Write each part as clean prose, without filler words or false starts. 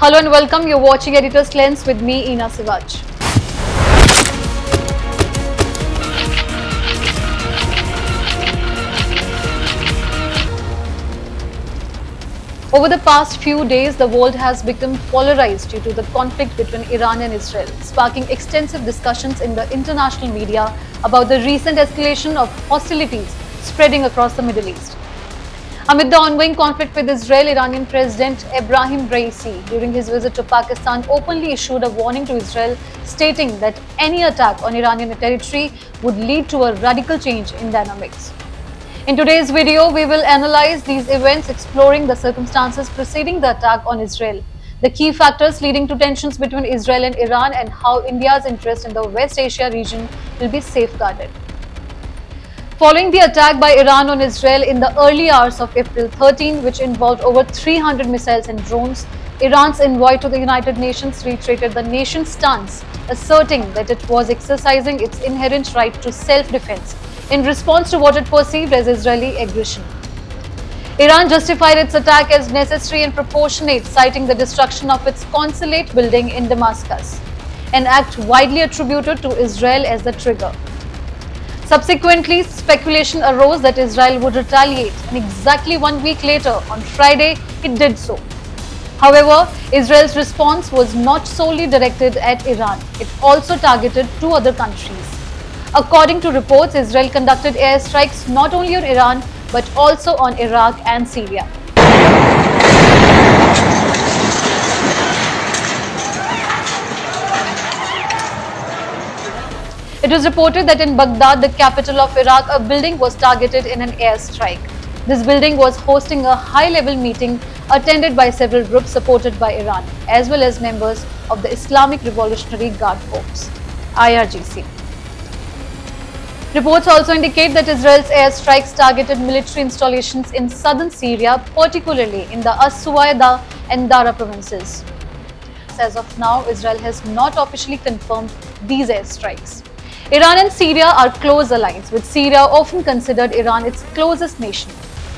Hello and welcome. You're watching Editor's Lens with me, Ina Sivaj. Over the past few days, the world has become polarized due to the conflict between Iran and Israel, sparking extensive discussions in the international media about the recent escalation of hostilities spreading across the Middle East. Amid the ongoing conflict with Israel, Iranian President Ebrahim Raisi, during his visit to Pakistan, openly issued a warning to Israel, stating that any attack on Iranian territory would lead to a radical change in dynamics. In today's video, we will analyze these events, exploring the circumstances preceding the attack on Israel, the key factors leading to tensions between Israel and Iran, and how India's interest in the West Asia region will be safeguarded. Following the attack by Iran on Israel in the early hours of April 13, which involved over 300 missiles and drones, Iran's envoy to the United Nations reiterated the nation's stance, asserting that it was exercising its inherent right to self-defense in response to what it perceived as Israeli aggression. Iran justified its attack as necessary and proportionate, citing the destruction of its consulate building in Damascus, an act widely attributed to Israel as the trigger. Subsequently, speculation arose that Israel would retaliate, and exactly 1 week later, on Friday, it did so. However, Israel's response was not solely directed at Iran. It also targeted two other countries. According to reports, Israel conducted airstrikes not only on Iran but also on Iraq and Syria. It was reported that in Baghdad, the capital of Iraq, a building was targeted in an airstrike. This building was hosting a high-level meeting attended by several groups supported by Iran, as well as members of the Islamic Revolutionary Guard Corps, IRGC. Reports also indicate that Israel's airstrikes targeted military installations in southern Syria, particularly in the As-Suwaida and Dara provinces. As of now, Israel has not officially confirmed these airstrikes. Iran and Syria are close allies, with Syria often considered Iran its closest nation.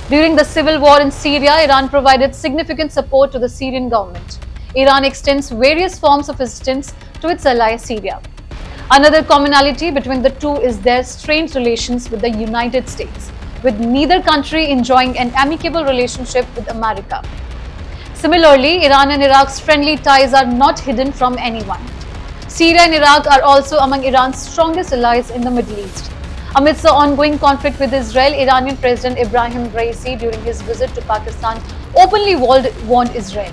During the civil war in Syria, Iran provided significant support to the Syrian government. Iran extends various forms of assistance to its ally Syria. Another commonality between the two is their strained relations with the United States, with neither country enjoying an amicable relationship with America. Similarly, Iran and Iraq's friendly ties are not hidden from anyone. Syria and Iraq are also among Iran's strongest allies in the Middle East. Amidst the ongoing conflict with Israel, Iranian President Ebrahim Raisi, during his visit to Pakistan, openly warned Israel.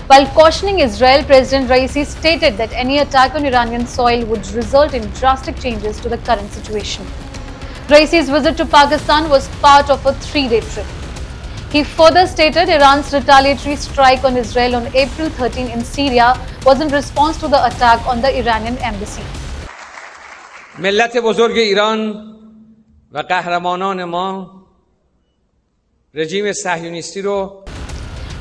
While cautioning Israel, President Raisi stated that any attack on Iranian soil would result in drastic changes to the current situation. Raisi's visit to Pakistan was part of a three-day trip. He further stated Iran's retaliatory strike on Israel on April 13 in Syria was in response to the attack on the Iranian embassy. ملت بزرگ ایران و قهرمانان ما رژیم صهیونیستی رو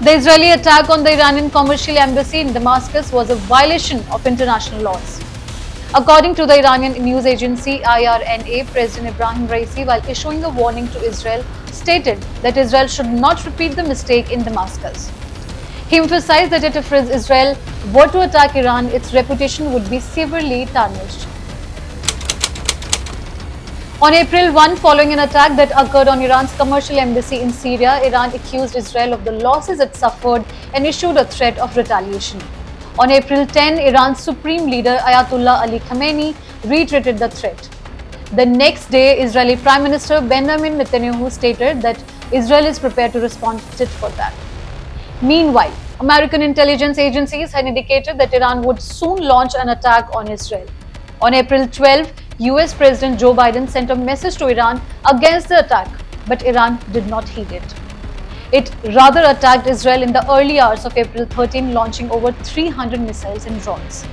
The Israeli attack on the Iranian commercial embassy in Damascus was a violation of international laws. According to the Iranian news agency IRNA, President Ebrahim Raisi, while issuing a warning to Israel, stated that Israel should not repeat the mistake in Damascus. He emphasized that if Israel were to attack Iran, its reputation would be severely tarnished. On April 1, following an attack that occurred on Iran's commercial embassy in Syria, Iran accused Israel of the losses it suffered and issued a threat of retaliation. On April 10, Iran's supreme leader Ayatollah Ali Khamenei reiterated the threat. The next day, Israeli Prime Minister Benjamin Netanyahu stated that Israel is prepared to respond tit for tat. Meanwhile, American intelligence agencies had indicated that Iran would soon launch an attack on Israel. On April 12, US President Joe Biden sent a message to Iran against the attack, but Iran did not heed it. It rather attacked Israel in the early hours of April 13, launching over 300 missiles and drones.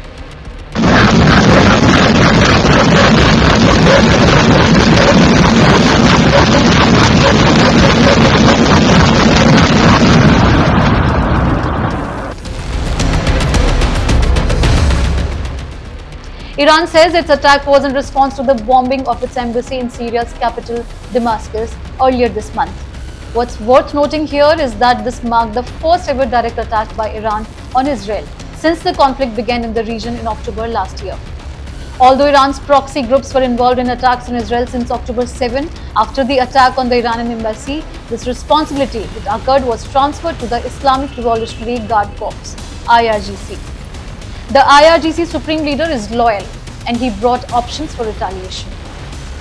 Iran says its attack was in response to the bombing of its embassy in Syria's capital, Damascus, earlier this month. What's worth noting here is that this marked the first ever direct attack by Iran on Israel since the conflict began in the region in October last year. Although Iran's proxy groups were involved in attacks on Israel since October 7, after the attack on the Iranian embassy, this responsibility it occurred was transferred to the Islamic Revolutionary Guard Corps, IRGC. The IRGC Supreme Leader is loyal and he brought options for retaliation.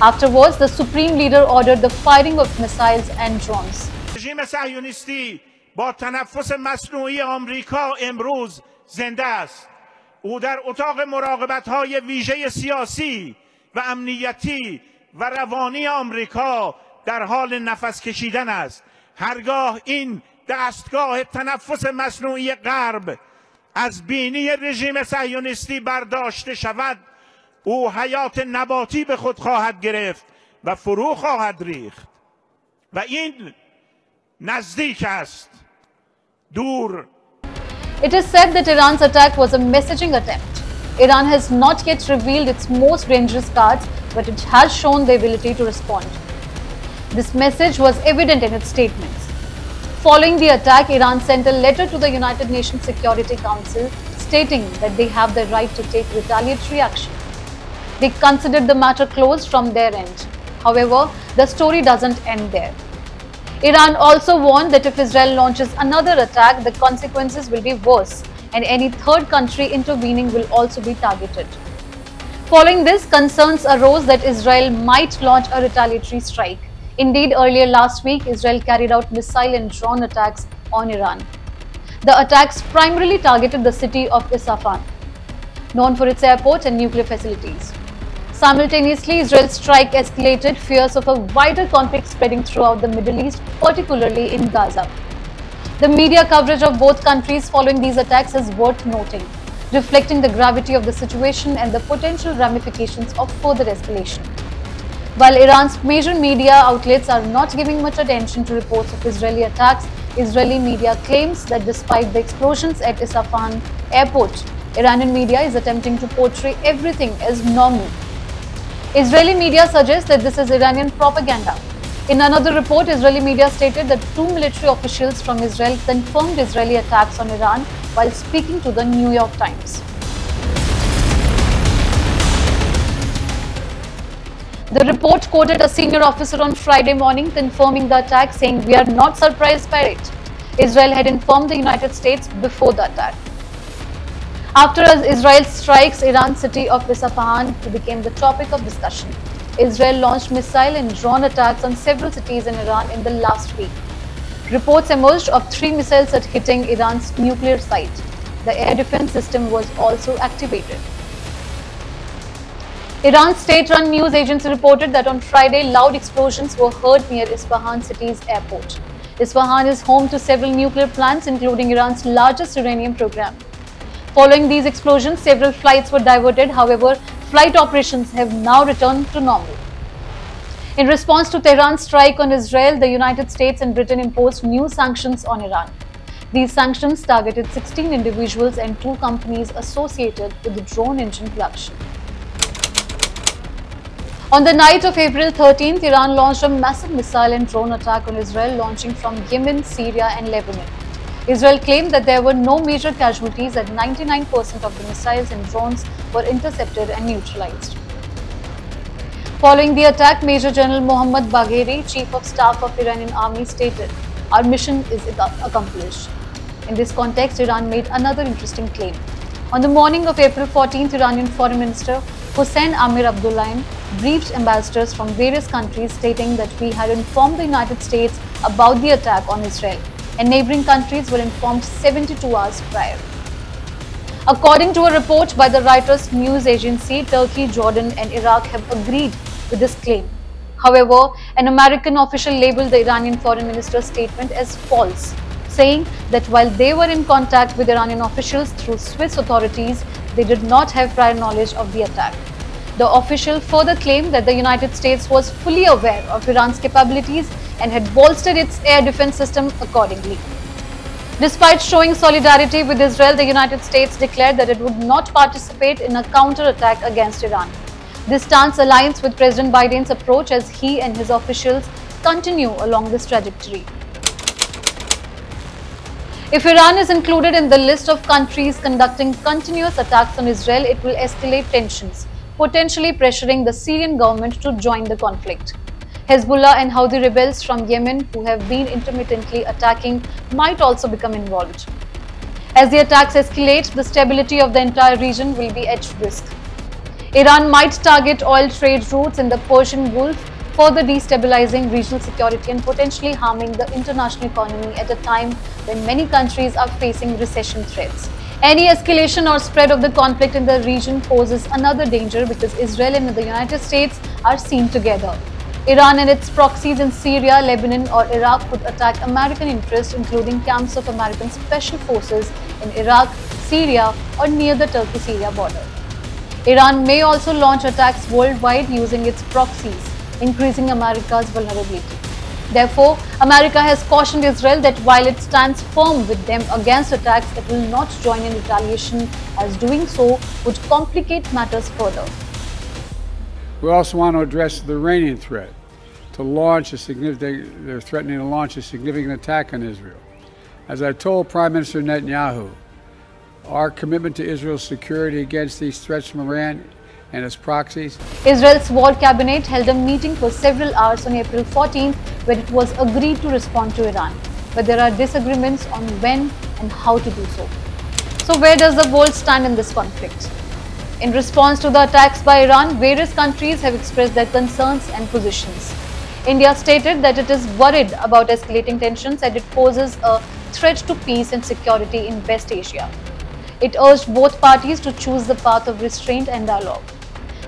Afterwards, the Supreme Leader ordered the firing of missiles and drones. رژیم صهیونیستی با تنفس مصنوعی آمریکا امروز زنده است. او در اتاق مراقبت‌های ویژه سیاسی و امنیتی و روانی آمریکا در حال نفس کشیدن است. هرگاه این دستگاه تنفس مصنوعی غرب از بینی رژیم صهیونیستی برداشته شود، او حیات نباتی به خود خواهد گرفت و فرو خواهد ریخت و این نزدیک است، دور. It is said that Iran's attack was a messaging attempt. Iran has not yet revealed its most dangerous cards, but it has shown the ability to respond. This message was evident in its statements. Following the attack, Iran sent a letter to the United Nations Security Council stating that they have the right to take retaliatory action. They considered the matter closed from their end. However, the story doesn't end there. Iran also warned that if Israel launches another attack, the consequences will be worse and any third country intervening will also be targeted. Following this, concerns arose that Israel might launch a retaliatory strike. Indeed, earlier last week, Israel carried out missile and drone attacks on Iran. The attacks primarily targeted the city of Isfahan, known for its airport and nuclear facilities. Simultaneously, Israel's strike escalated fears of a wider conflict spreading throughout the Middle East, particularly in Gaza. The media coverage of both countries following these attacks is worth noting, reflecting the gravity of the situation and the potential ramifications of further escalation. While Iran's major media outlets are not giving much attention to reports of Israeli attacks, Israeli media claims that despite the explosions at Isfahan airport, Iranian media is attempting to portray everything as normal. Israeli media suggests that this is Iranian propaganda. In another report, Israeli media stated that 2 military officials from Israel confirmed Israeli attacks on Iran while speaking to the New York Times. The report quoted a senior officer on Friday morning confirming the attack, saying, "We are not surprised by it. Israel had informed the United States before the attack." After Israel strikes Iran's city of Isfahan became the topic of discussion. Israel launched missile and drone attacks on several cities in Iran in the last week. Reports emerged of 3 missiles hitting Iran's nuclear site. The air defense system was also activated. Iran's state-run news agency reported that on Friday, loud explosions were heard near Isfahan city's airport. Isfahan is home to several nuclear plants, including Iran's largest uranium program. Following these explosions, several flights were diverted. However, flight operations have now returned to normal. In response to Tehran's strike on Israel, the United States and Britain imposed new sanctions on Iran. These sanctions targeted 16 individuals and 2 companies associated with the drone engine production. On the night of April 13th, Iran launched a massive missile and drone attack on Israel, launching from Yemen, Syria and Lebanon. Israel claimed that there were no major casualties, and 99% of the missiles and drones were intercepted and neutralized. Following the attack, Major General Mohammad Bagheri, Chief of Staff of Iranian Army, stated, "Our mission is accomplished." In this context, Iran made another interesting claim. On the morning of April 14th, Iranian Foreign Minister Hossein Amir Abdollahian briefed ambassadors from various countries, stating that we had informed the United States about the attack on Israel, and neighboring countries were informed 72 hours prior. According to a report by the Reuters news agency, Turkey, Jordan and Iraq have agreed with this claim. However, an American official labeled the Iranian foreign minister's statement as false, saying that while they were in contact with Iranian officials through Swiss authorities, they did not have prior knowledge of the attack. The official further claimed that the United States was fully aware of Iran's capabilities and had bolstered its air defense system accordingly. Despite showing solidarity with Israel, the United States declared that it would not participate in a counterattack against Iran. This stance aligns with President Biden's approach as he and his officials continue along this trajectory. If Iran is included in the list of countries conducting continuous attacks on Israel, it will escalate tensions, potentially pressuring the Syrian government to join the conflict. Hezbollah and Houthi rebels from Yemen, who have been intermittently attacking, might also become involved. As the attacks escalate, the stability of the entire region will be at risk. Iran might target oil trade routes in the Persian Gulf, further destabilizing regional security and potentially harming the international economy at a time when many countries are facing recession threats. Any escalation or spread of the conflict in the region poses another danger because Israel and the United States are seen together. Iran and its proxies in Syria, Lebanon or Iraq could attack American interests, including camps of American special forces in Iraq, Syria or near the Turkey-Syria border. Iran may also launch attacks worldwide using its proxies, increasing America's vulnerability. Therefore, America has cautioned Israel that while it stands firm with them against attacks, it will not join in retaliation, as doing so would complicate matters further. We also want to address the Iranian threat to launch a significant, they're threatening to launch a significant attack on Israel. As I told Prime Minister Netanyahu, our commitment to Israel's security against these threats from Iran and its proxies. Israel's war cabinet held a meeting for several hours on April 14th where it was agreed to respond to Iran. But there are disagreements on when and how to do so. So where does the world stand in this conflict? In response to the attacks by Iran, various countries have expressed their concerns and positions. India stated that it is worried about escalating tensions and it poses a threat to peace and security in West Asia. It urged both parties to choose the path of restraint and dialogue.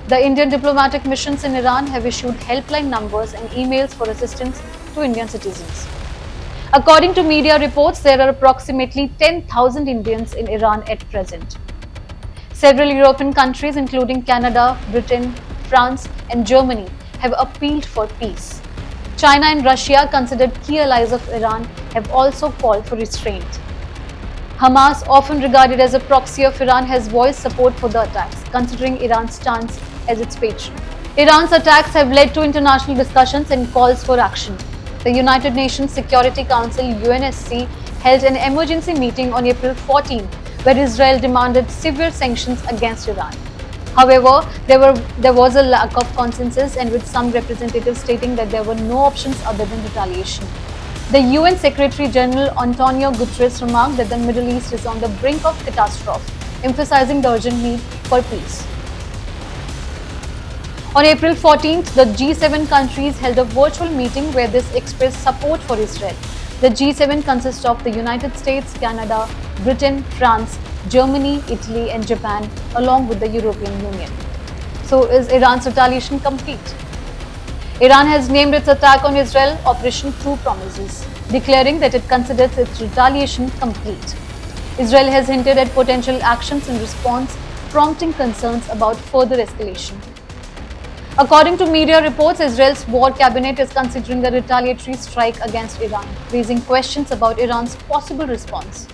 The Indian diplomatic missions in Iran have issued helpline numbers and emails for assistance to Indian citizens. According to media reports, there are approximately 10,000 Indians in Iran at present. Several European countries, including Canada, Britain, France, and Germany, have appealed for peace. China and Russia, considered key allies of Iran, have also called for restraint. Hamas, often regarded as a proxy of Iran, has voiced support for the attacks, considering Iran's stance as its patron. Iran's attacks have led to international discussions and calls for action. The United Nations Security Council (UNSC) held an emergency meeting on April 14, where Israel demanded severe sanctions against Iran. However, there was a lack of consensus, and with some representatives stating that there were no options other than retaliation. The UN Secretary General Antonio Guterres remarked that the Middle East is on the brink of catastrophe, emphasizing the urgent need for peace. On April 14th, the G7 countries held a virtual meeting where they expressed support for Israel. The G7 consists of the United States, Canada, Britain, France, Germany, Italy and Japan, along with the European Union. So is Iran's retaliation complete? Iran has named its attack on Israel Operation True Promises, declaring that it considers its retaliation complete. Israel has hinted at potential actions in response, prompting concerns about further escalation. According to media reports, Israel's war cabinet is considering a retaliatory strike against Iran, raising questions about Iran's possible response.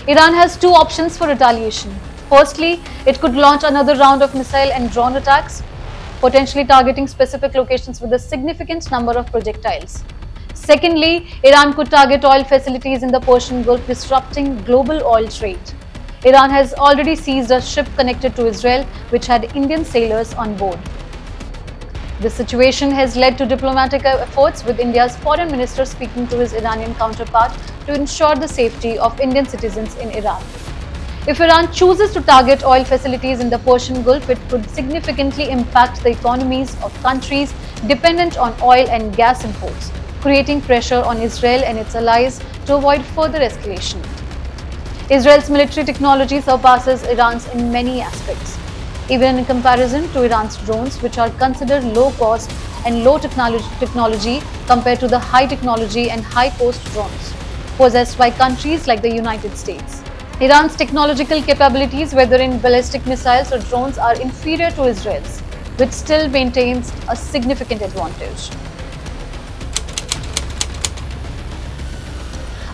Iran has two options for retaliation. Firstly, it could launch another round of missile and drone attacks, potentially targeting specific locations with a significant number of projectiles. Secondly, Iran could target oil facilities in the Persian Gulf, disrupting global oil trade. Iran has already seized a ship connected to Israel, which had Indian sailors on board. This situation has led to diplomatic efforts, with India's foreign minister speaking to his Iranian counterpart to ensure the safety of Indian citizens in Iran. If Iran chooses to target oil facilities in the Persian Gulf, it could significantly impact the economies of countries dependent on oil and gas imports, creating pressure on Israel and its allies to avoid further escalation. Israel's military technology surpasses Iran's in many aspects, even in comparison to Iran's drones, which are considered low cost and low technology compared to the high technology and high cost drones possessed by countries like the United States. Iran's technological capabilities, whether in ballistic missiles or drones, are inferior to Israel's, which still maintains a significant advantage.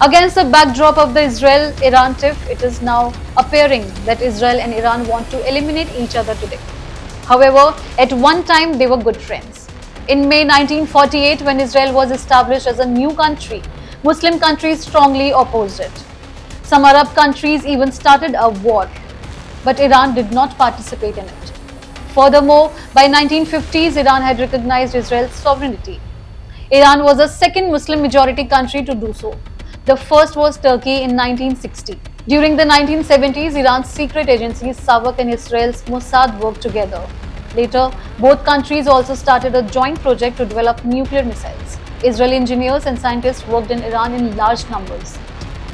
Against the backdrop of the Israel-Iran tiff, it is now appearing that Israel and Iran want to eliminate each other today. However, at one time they were good friends. In May 1948, when Israel was established as a new country, Muslim countries strongly opposed it. Some Arab countries even started a war, but Iran did not participate in it. Furthermore, by 1950s, Iran had recognized Israel's sovereignty. Iran was the second Muslim majority country to do so. The first was Turkey in 1960. During the 1970s, Iran's secret agencies SAVAK and Israel's Mossad worked together. Later, both countries also started a joint project to develop nuclear missiles. Israeli engineers and scientists worked in Iran in large numbers.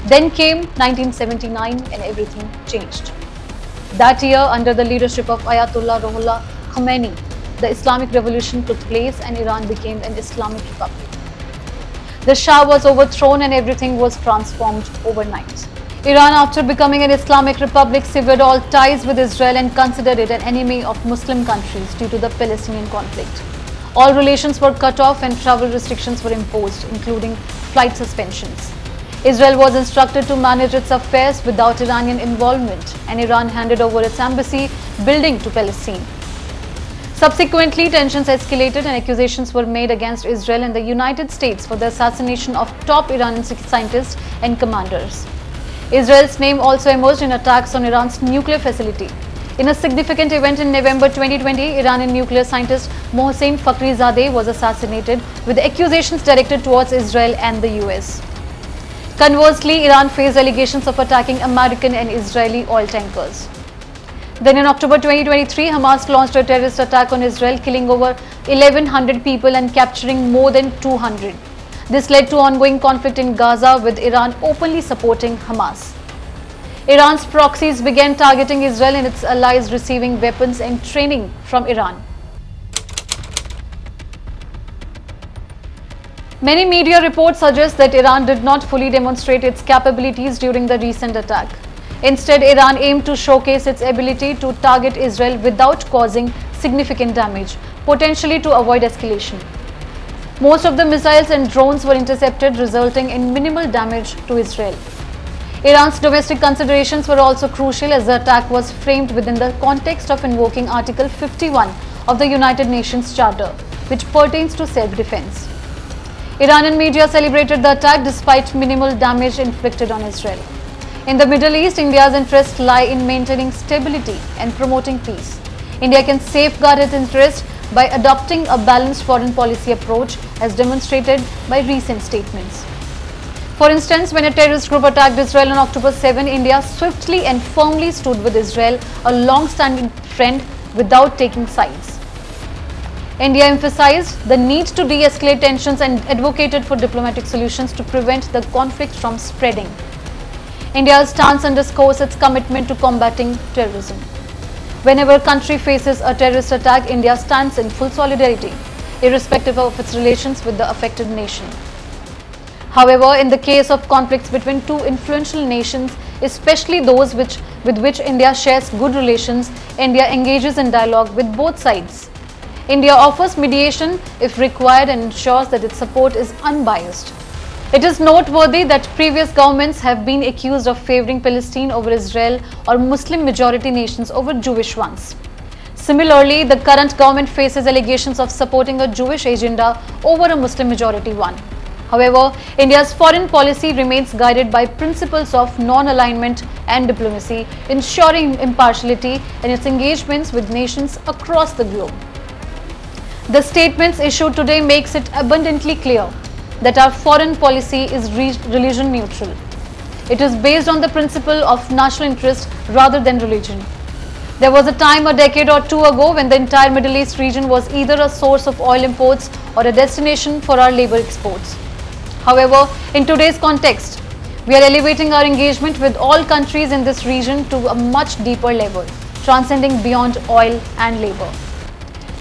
Then came 1979 and everything changed. That year, under the leadership of Ayatollah Ruhollah Khomeini, the Islamic Revolution took place and Iran became an Islamic Republic. The Shah was overthrown and everything was transformed overnight. Iran, after becoming an Islamic Republic, severed all ties with Israel and considered it an enemy of Muslim countries due to the Palestinian conflict. All relations were cut off and travel restrictions were imposed, including flight suspensions. Israel was instructed to manage its affairs without Iranian involvement, and Iran handed over its embassy building to Palestine. Subsequently, tensions escalated and accusations were made against Israel and the United States for the assassination of top Iranian scientists and commanders. Israel's name also emerged in attacks on Iran's nuclear facility. In a significant event in November 2020, Iranian nuclear scientist Mohsen Fakhrizadeh was assassinated with accusations directed towards Israel and the US. Conversely, Iran faced allegations of attacking American and Israeli oil tankers. Then in October 2023, Hamas launched a terrorist attack on Israel, killing over 1,100 people and capturing more than 200. This led to ongoing conflict in Gaza, with Iran openly supporting Hamas. Iran's proxies began targeting Israel and its allies, receiving weapons and training from Iran. Many media reports suggest that Iran did not fully demonstrate its capabilities during the recent attack. Instead, Iran aimed to showcase its ability to target Israel without causing significant damage, potentially to avoid escalation. Most of the missiles and drones were intercepted, resulting in minimal damage to Israel. Iran's domestic considerations were also crucial, as the attack was framed within the context of invoking Article 51 of the United Nations Charter, which pertains to self-defense. Iranian media celebrated the attack despite minimal damage inflicted on Israel. In the Middle East, India's interests lie in maintaining stability and promoting peace. India can safeguard its interests by adopting a balanced foreign policy approach, as demonstrated by recent statements. For instance, when a terrorist group attacked Israel on October 7, India swiftly and firmly stood with Israel, a long-standing friend, without taking sides. India emphasized the need to de-escalate tensions and advocated for diplomatic solutions to prevent the conflict from spreading. India's stance underscores its commitment to combating terrorism. Whenever a country faces a terrorist attack, India stands in full solidarity, irrespective of its relations with the affected nation. However, in the case of conflicts between two influential nations, especially those with which India shares good relations, India engages in dialogue with both sides. India offers mediation if required and ensures that its support is unbiased. It is noteworthy that previous governments have been accused of favoring Palestine over Israel or Muslim majority nations over Jewish ones. Similarly, the current government faces allegations of supporting a Jewish agenda over a Muslim majority one. However, India's foreign policy remains guided by principles of non-alignment and diplomacy, ensuring impartiality in its engagements with nations across the globe. The statements issued today makes it abundantly clear that our foreign policy is religion neutral. It is based on the principle of national interest rather than religion. There was a time a decade or two ago when the entire Middle East region was either a source of oil imports or a destination for our labor exports. However, in today's context, we are elevating our engagement with all countries in this region to a much deeper level, transcending beyond oil and labor.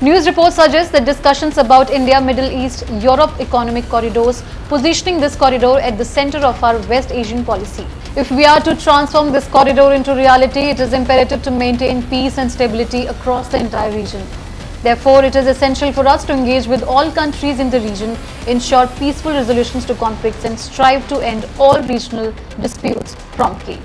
News reports suggest that discussions about India, Middle East, Europe economic corridors, positioning this corridor at the center of our West Asian policy. If we are to transform this corridor into reality, it is imperative to maintain peace and stability across the entire region. Therefore, it is essential for us to engage with all countries in the region, ensure peaceful resolutions to conflicts, and strive to end all regional disputes promptly.